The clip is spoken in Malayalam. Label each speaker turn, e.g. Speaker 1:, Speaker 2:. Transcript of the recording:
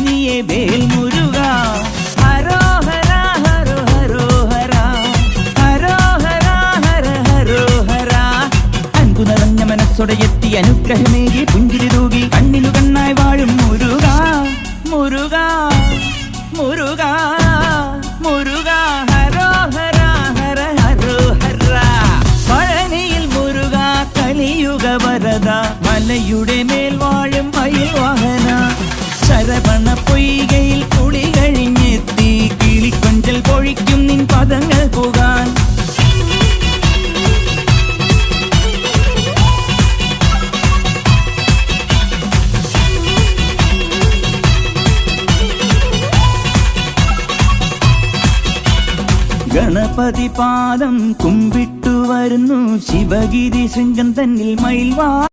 Speaker 1: നീയേ വേൽ മുരുക. ഹരോഹര ഹരോ ഹരോഹര ഹരോഹര ഹര ഹരോഹര. അൻപു നിറഞ്ഞ മനസ്സോടെ എത്തി അനുഗ്രഹമേകി പുഞ്ചിരി തൂകി കണ്ണിനു കണ്ണായി വാഴും മുരുക മുരുക മുരുക മുരുക. ഹരോഹര ഹര ഹരോഹര. പഴനിയിൽ മുരുക കലിയുഗ വരദ. മലയുടെ മേൽ വാഴും മയിൽ വാഹന. ശരവണ പൊയ്കയിൽ കുളി കഴിഞ്ഞെത്തി കിളിക്കൊഞ്ചൽ പൊഴിക്കും നിൻ പദങ്ങൾ പോകാൻ. ഗണപതി പാദം കുമ്പിട്ടു വരുന്നു ശിവഗിരി ശൃംഗം തന്നിൽ മയിൽ വാഹന.